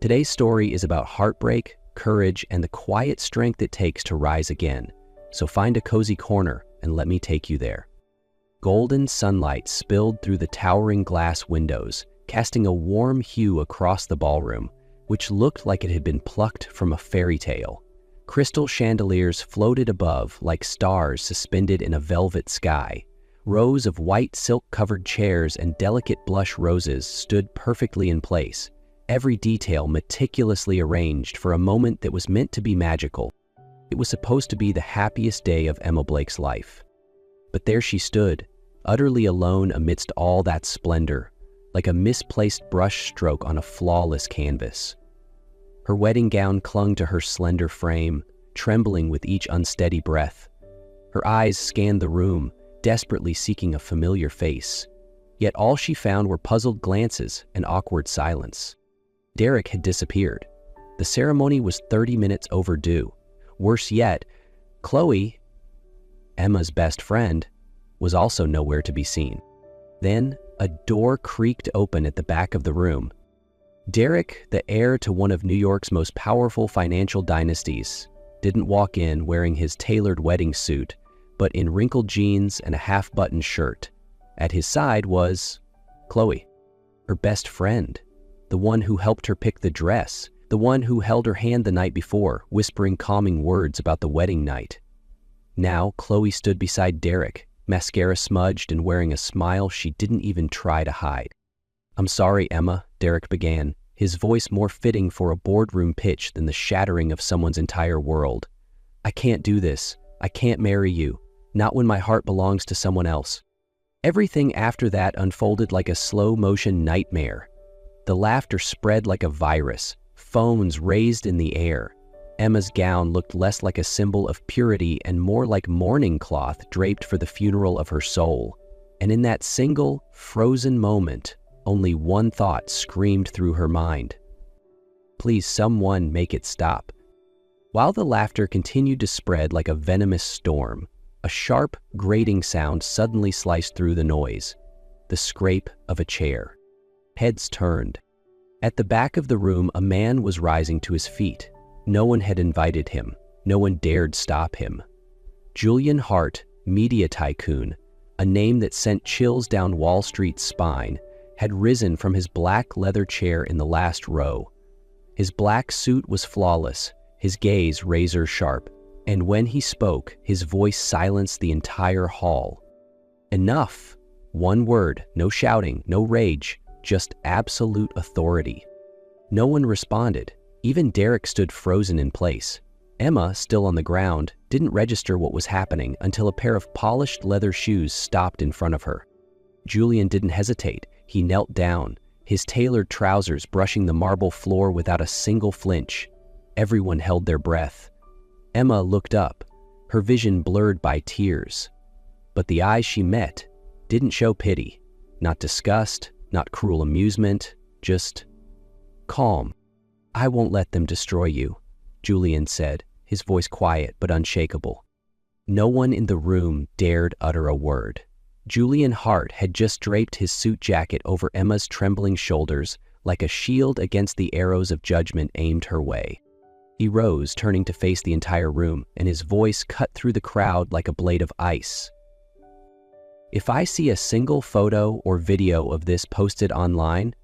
Today's story is about heartbreak, courage, and the quiet strength it takes to rise again. So find a cozy corner and let me take you there. Golden sunlight spilled through the towering glass windows, casting a warm hue across the ballroom, which looked like it had been plucked from a fairy tale. Crystal chandeliers floated above like stars suspended in a velvet sky. Rows of white silk-covered chairs and delicate blush roses stood perfectly in place, every detail meticulously arranged for a moment that was meant to be magical. It was supposed to be the happiest day of Emma Blake's life. But there she stood, utterly alone amidst all that splendor, like a misplaced brush stroke on a flawless canvas. Her wedding gown clung to her slender frame, trembling with each unsteady breath. Her eyes scanned the room, desperately seeking a familiar face. Yet all she found were puzzled glances and awkward silence. Derek had disappeared. The ceremony was 30 minutes overdue. Worse yet, Chloe, Emma's best friend, was also nowhere to be seen. Then, a door creaked open at the back of the room. Derek, the heir to one of New York's most powerful financial dynasties, didn't walk in wearing his tailored wedding suit, but in wrinkled jeans and a half-buttoned shirt. At his side was Chloe, her best friend, the one who helped her pick the dress, the one who held her hand the night before, whispering calming words about the wedding night. Now, Chloe stood beside Derek, mascara smudged and wearing a smile she didn't even try to hide. "I'm sorry, Emma," Derek began, his voice more fitting for a boardroom pitch than the shattering of someone's entire world. "I can't do this. I can't marry you. Not when my heart belongs to someone else." Everything after that unfolded like a slow-motion nightmare. The laughter spread like a virus, phones raised in the air. Emma's gown looked less like a symbol of purity and more like mourning cloth draped for the funeral of her soul. And in that single, frozen moment, only one thought screamed through her mind. "Please, someone make it stop." While the laughter continued to spread like a venomous storm, a sharp, grating sound suddenly sliced through the noise. The scrape of a chair. Heads turned. At the back of the room, a man was rising to his feet. No one had invited him. No one dared stop him. Julian Hart, media tycoon, a name that sent chills down Wall Street's spine, had risen from his black leather chair in the last row. His black suit was flawless, his gaze razor sharp, and when he spoke, his voice silenced the entire hall. "Enough!" One word, no shouting, no rage, just absolute authority. No one responded. Even Derek stood frozen in place. Emma, still on the ground, didn't register what was happening until a pair of polished leather shoes stopped in front of her. Julian didn't hesitate. He knelt down, his tailored trousers brushing the marble floor without a single flinch. Everyone held their breath. Emma looked up, her vision blurred by tears. But the eyes she met didn't show pity, not disgust, not cruel amusement, just calm. "I won't let them destroy you," Julian said, his voice quiet but unshakable. No one in the room dared utter a word. Julian Hart had just draped his suit jacket over Emma's trembling shoulders like a shield against the arrows of judgment aimed her way. He rose, turning to face the entire room, and his voice cut through the crowd like a blade of ice. "If I see a single photo or video of this posted online,"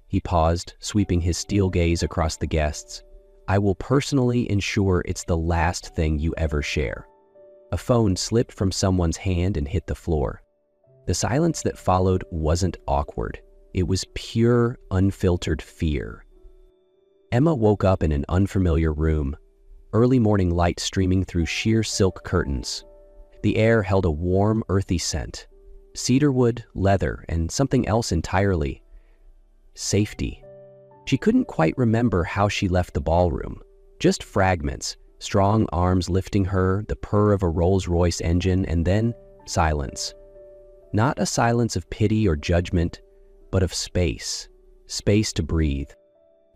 he paused, sweeping his steel gaze across the guests, "I will personally ensure it's the last thing you ever share." A phone slipped from someone's hand and hit the floor. The silence that followed wasn't awkward. It was pure, unfiltered fear. Emma woke up in an unfamiliar room, early morning light streaming through sheer silk curtains. The air held a warm, earthy scent. Cedarwood, leather, and something else entirely. Safety. She couldn't quite remember how she left the ballroom. Just fragments, strong arms lifting her, the purr of a Rolls-Royce engine, and then silence. Not a silence of pity or judgment, but of space. Space to breathe.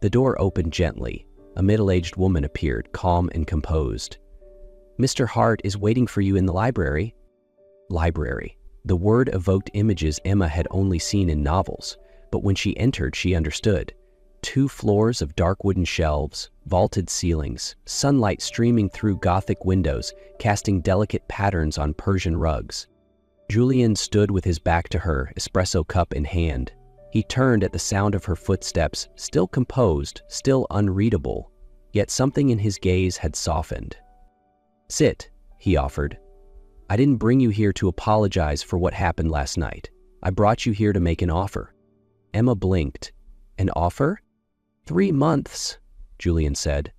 The door opened gently. A middle-aged woman appeared, calm and composed. "Mr. Hart is waiting for you in the library." Library. The word evoked images Emma had only seen in novels, but when she entered, she understood. 2 floors of dark wooden shelves, vaulted ceilings, sunlight streaming through Gothic windows, casting delicate patterns on Persian rugs. Julian stood with his back to her, espresso cup in hand. He turned at the sound of her footsteps, still composed, still unreadable, yet something in his gaze had softened. "Sit," he offered. "I didn't bring you here to apologize for what happened last night. I brought you here to make an offer." Emma blinked. "An offer?" 3 months, Julian said.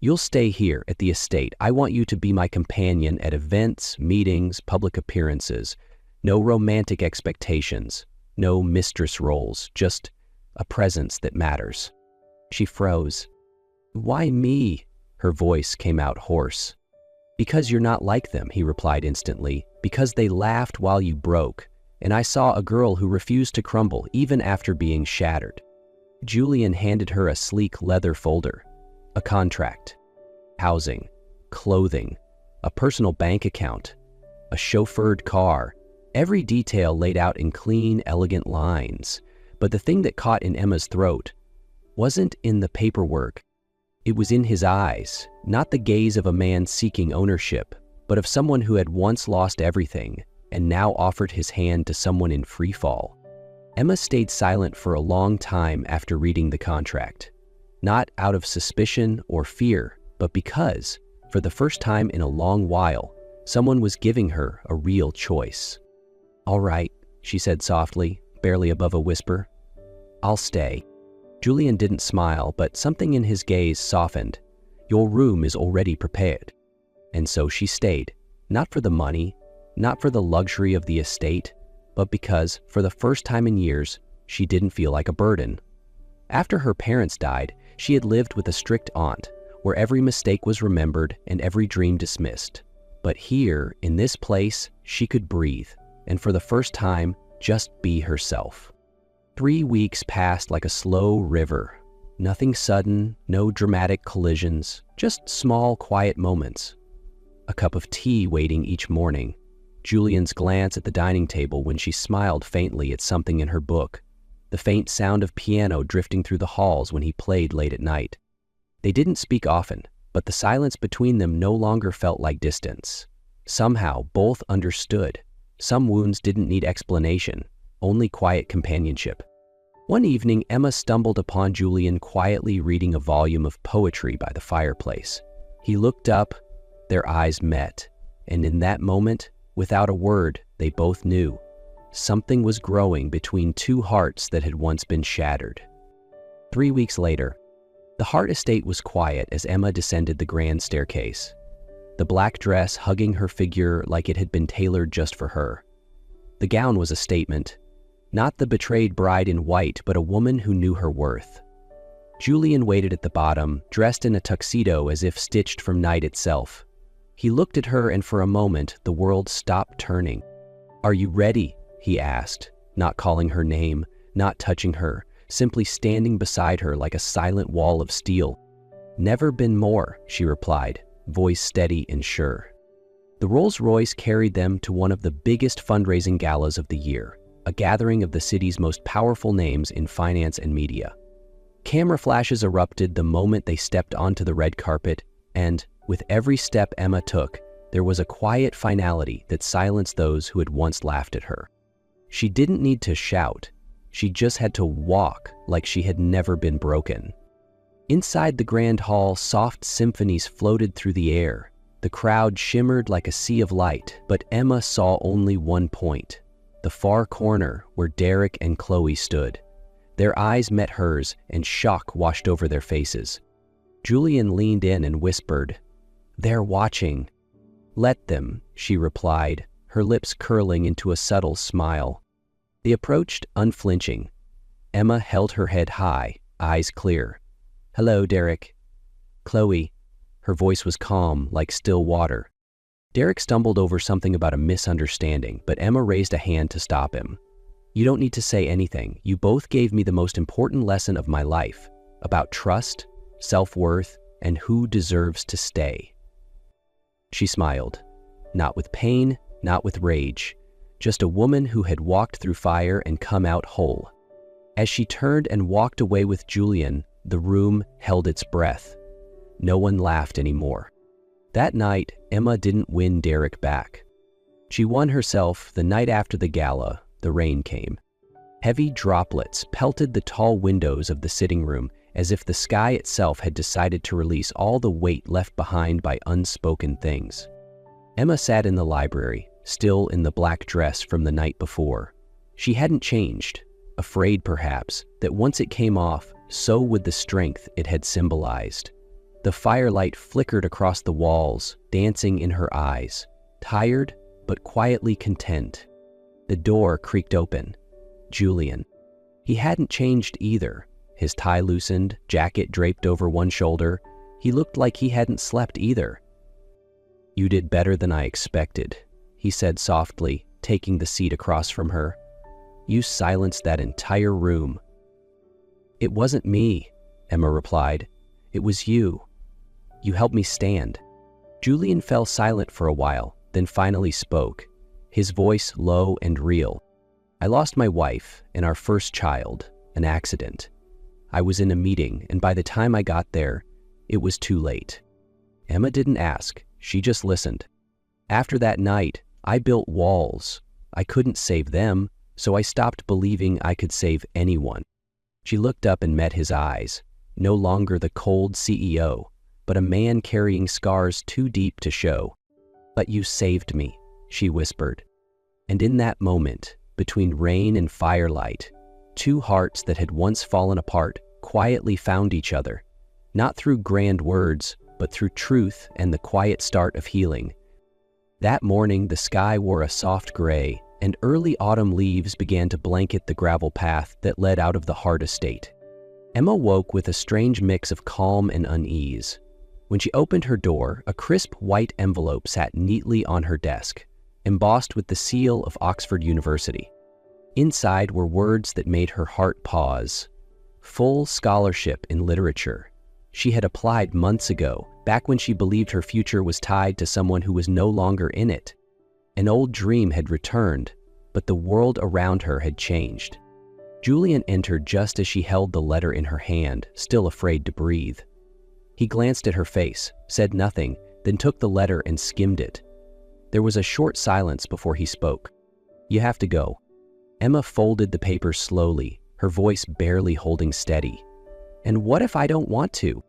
"You'll stay here at the estate. I want you to be my companion at events, meetings, public appearances. No romantic expectations, no mistress roles, just a presence that matters." She froze. "Why me?" Her voice came out hoarse. "Because you're not like them," he replied instantly. "Because they laughed while you broke, and I saw a girl who refused to crumble even after being shattered." Julian handed her a sleek leather folder. A contract. Housing. Clothing. A personal bank account. A chauffeured car. Every detail laid out in clean, elegant lines. But the thing that caught in Emma's throat wasn't in the paperwork. It was in his eyes, not the gaze of a man seeking ownership, but of someone who had once lost everything and now offered his hand to someone in freefall. Emma stayed silent for a long time after reading the contract, not out of suspicion or fear, but because, for the first time in a long while, someone was giving her a real choice. "All right," she said softly, barely above a whisper. "I'll stay." Julian didn't smile, but something in his gaze softened. "Your room is already prepared." And so she stayed, not for the money, not for the luxury of the estate, but because, for the first time in years, she didn't feel like a burden. After her parents died, she had lived with a strict aunt, where every mistake was remembered and every dream dismissed. But here, in this place, she could breathe, and for the first time, just be herself. 3 weeks passed like a slow river. Nothing sudden, no dramatic collisions, just small, quiet moments. A cup of tea waiting each morning. Julian's glance at the dining table when she smiled faintly at something in her book. The faint sound of piano drifting through the halls when he played late at night. They didn't speak often, but the silence between them no longer felt like distance. Somehow, both understood. Some wounds didn't need explanation, only quiet companionship. One evening, Emma stumbled upon Julian quietly reading a volume of poetry by the fireplace. He looked up, their eyes met, and in that moment, without a word, they both knew. Something was growing between 2 hearts that had once been shattered. 3 weeks later, the Hart estate was quiet as Emma descended the grand staircase, the black dress hugging her figure like it had been tailored just for her. The gown was a statement. Not the betrayed bride in white, but a woman who knew her worth. Julian waited at the bottom, dressed in a tuxedo as if stitched from night itself. He looked at her, and for a moment, the world stopped turning. "Are you ready?" he asked, not calling her name, not touching her, simply standing beside her like a silent wall of steel. "Never been more," she replied, voice steady and sure. The Rolls-Royce carried them to one of the biggest fundraising galas of the year, a gathering of the city's most powerful names in finance and media. Camera flashes erupted the moment they stepped onto the red carpet, and, with every step Emma took, there was a quiet finality that silenced those who had once laughed at her. She didn't need to shout. She just had to walk like she had never been broken. Inside the grand hall, soft symphonies floated through the air. The crowd shimmered like a sea of light, but Emma saw only one point. The far corner where Derek and Chloe stood. Their eyes met hers, and shock washed over their faces. Julian leaned in and whispered, "They're watching." "Let them," she replied, her lips curling into a subtle smile. They approached, unflinching. Emma held her head high, eyes clear. "Hello, Derek." "Chloe." Her voice was calm, like still water. Derek stumbled over something about a misunderstanding, but Emma raised a hand to stop him. "You don't need to say anything. You both gave me the most important lesson of my life, about trust, self-worth, and who deserves to stay." She smiled, not with pain, not with rage, just a woman who had walked through fire and come out whole. As she turned and walked away with Julian, the room held its breath. No one laughed anymore. That night, Emma didn't win Derek back. She won herself. The night after the gala, the rain came. Heavy droplets pelted the tall windows of the sitting room as if the sky itself had decided to release all the weight left behind by unspoken things. Emma sat in the library, still in the black dress from the night before. She hadn't changed, afraid perhaps that once it came off, so would the strength it had symbolized. The firelight flickered across the walls, dancing in her eyes, tired but quietly content. The door creaked open. Julian. He hadn't changed either. His tie loosened, jacket draped over one shoulder. He looked like he hadn't slept either. "You did better than I expected," he said softly, taking the seat across from her. "You silenced that entire room." "It wasn't me," Emma replied. "It was you. You helped me stand." Julian fell silent for a while, then finally spoke, his voice low and real. "I lost my wife and our first child, an accident. I was in a meeting, and by the time I got there, it was too late." Emma didn't ask, she just listened. "After that night, I built walls. I couldn't save them, so I stopped believing I could save anyone." She looked up and met his eyes, no longer the cold CEO, but a man carrying scars too deep to show. "But you saved me," she whispered. And in that moment, between rain and firelight, two hearts that had once fallen apart quietly found each other, not through grand words, but through truth and the quiet start of healing. That morning, the sky wore a soft gray, and early autumn leaves began to blanket the gravel path that led out of the Hart estate. Emma woke with a strange mix of calm and unease. When she opened her door, a crisp white envelope sat neatly on her desk, embossed with the seal of Oxford University. Inside were words that made her heart pause. Full scholarship in literature. She had applied months ago, back when she believed her future was tied to someone who was no longer in it. An old dream had returned, but the world around her had changed. Julian entered just as she held the letter in her hand, still afraid to breathe. He glanced at her face, said nothing, then took the letter and skimmed it. There was a short silence before he spoke. "You have to go." Emma folded the paper slowly, her voice barely holding steady. "And what if I don't want to?"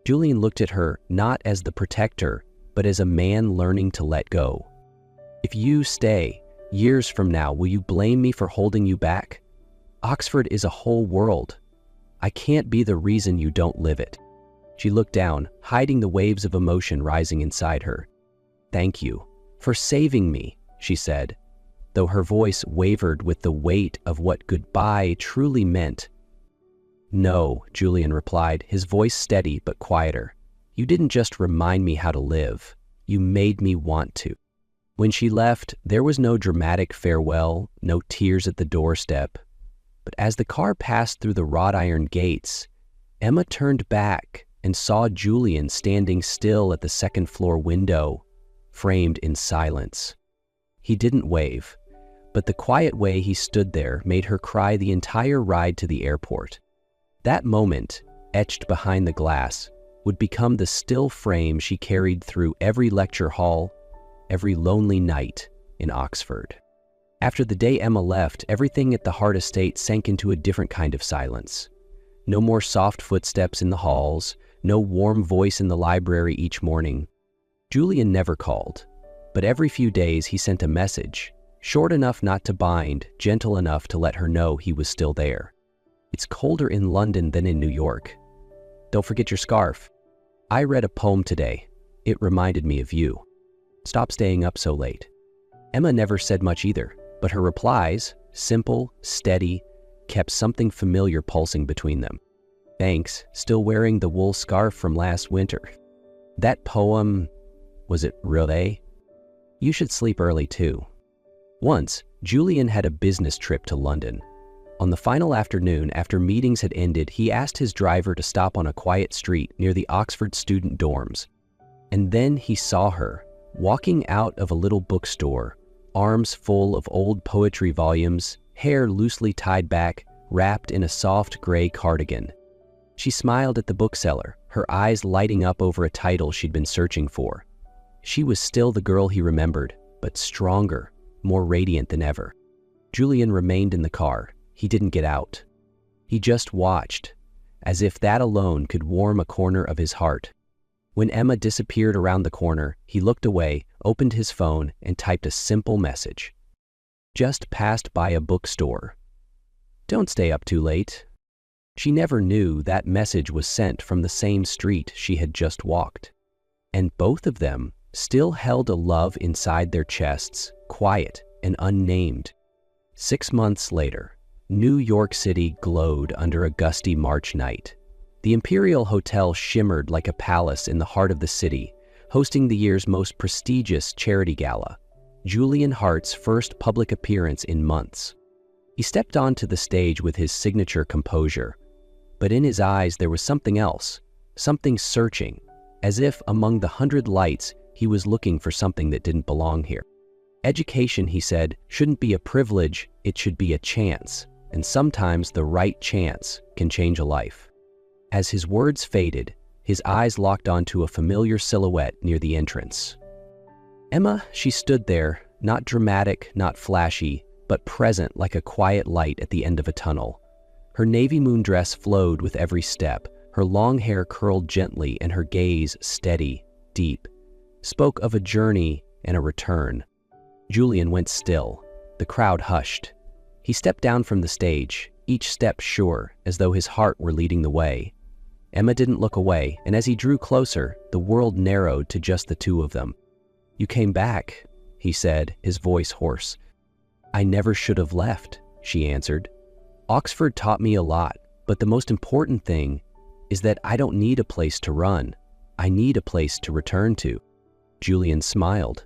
Julian looked at her not as the protector, but as a man learning to let go. "If you stay, years from now, will you blame me for holding you back? Oxford is a whole world. I can't be the reason you don't live it." She looked down, hiding the waves of emotion rising inside her. "Thank you for saving me," she said, though her voice wavered with the weight of what goodbye truly meant. "No," Julian replied, his voice steady but quieter. "You didn't just remind me how to live. You made me want to." When she left, there was no dramatic farewell, no tears at the doorstep. But as the car passed through the wrought iron gates, Emma turned back and saw Julian standing still at the second-floor window, framed in silence. He didn't wave, but the quiet way he stood there made her cry the entire ride to the airport. That moment, etched behind the glass, would become the still frame she carried through every lecture hall, every lonely night in Oxford. After the day Emma left, everything at the Hart estate sank into a different kind of silence. No more soft footsteps in the halls, no warm voice in the library each morning. Julian never called, but every few days he sent a message, short enough not to bind, gentle enough to let her know he was still there. "It's colder in London than in New York. Don't forget your scarf. I read a poem today. It reminded me of you. Stop staying up so late." Emma never said much either, but her replies, simple, steady, kept something familiar pulsing between them. "Thanks, still wearing the wool scarf from last winter. That poem, was it really? You should sleep early too." Once, Julian had a business trip to London. On the final afternoon, after meetings had ended, he asked his driver to stop on a quiet street near the Oxford student dorms. And then he saw her, walking out of a little bookstore, arms full of old poetry volumes, hair loosely tied back, wrapped in a soft gray cardigan. She smiled at the bookseller, her eyes lighting up over a title she'd been searching for. She was still the girl he remembered, but stronger, more radiant than ever. Julian remained in the car. He didn't get out. He just watched, as if that alone could warm a corner of his heart. When Emma disappeared around the corner, he looked away, opened his phone, and typed a simple message. Just passed by a bookstore. Don't stay up too late. She never knew that message was sent from the same street she had just walked. And both of them still held a love inside their chests, quiet and unnamed. 6 months later, New York City glowed under a gusty March night. The Imperial Hotel shimmered like a palace in the heart of the city, hosting the year's most prestigious charity gala, Julian Hart's first public appearance in months. He stepped onto the stage with his signature composure, but in his eyes there was something else, something searching, as if among the 100 lights he was looking for something that didn't belong here. Education, he said, shouldn't be a privilege, it should be a chance, and sometimes the right chance can change a life. As his words faded, his eyes locked onto a familiar silhouette near the entrance. Emma, she stood there, not dramatic, not flashy, but present like a quiet light at the end of a tunnel. Her navy moon dress flowed with every step, her long hair curled gently and her gaze steady, deep, spoke of a journey and a return. Julian went still. The crowd hushed. He stepped down from the stage, each step sure, as though his heart were leading the way. Emma didn't look away, and as he drew closer, the world narrowed to just the two of them. "You came back," he said, his voice hoarse. "I never should have left," she answered. "Oxford taught me a lot, but the most important thing is that I don't need a place to run. I need a place to return to." Julian smiled.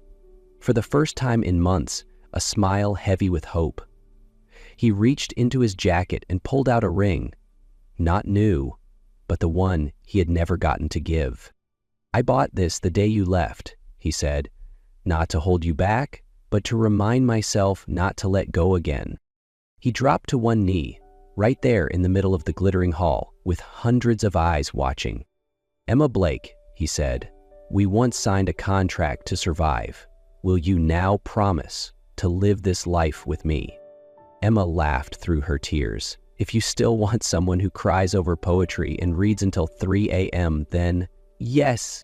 For the first time in months, a smile heavy with hope. He reached into his jacket and pulled out a ring, not new, but the one he had never gotten to give. "I bought this the day you left," he said, "not to hold you back, but to remind myself not to let go again." He dropped to one knee, right there in the middle of the glittering hall, with hundreds of eyes watching. "Emma Blake," he said, "we once signed a contract to survive. Will you now promise to live this life with me?" Emma laughed through her tears. "If you still want someone who cries over poetry and reads until 3 a.m., then yes."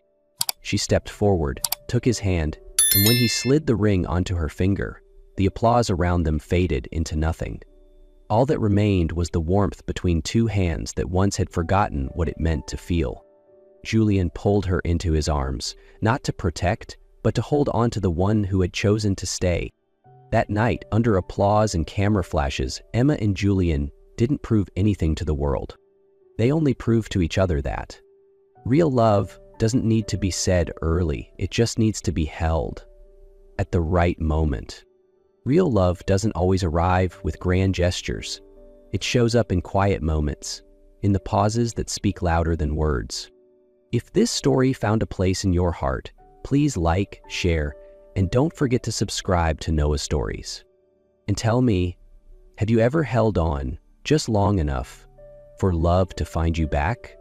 She stepped forward, took his hand, and when he slid the ring onto her finger, the applause around them faded into nothing. All that remained was the warmth between two hands that once had forgotten what it meant to feel. Julian pulled her into his arms, not to protect, but to hold on to the one who had chosen to stay. That night, under applause and camera flashes, Emma and Julian didn't prove anything to the world. They only proved to each other that real love doesn't need to be said early, it just needs to be held at the right moment. Real love doesn't always arrive with grand gestures. It shows up in quiet moments, in the pauses that speak louder than words. If this story found a place in your heart, please like, share, and don't forget to subscribe to Noah Stories. And tell me, have you ever held on just long enough for love to find you back?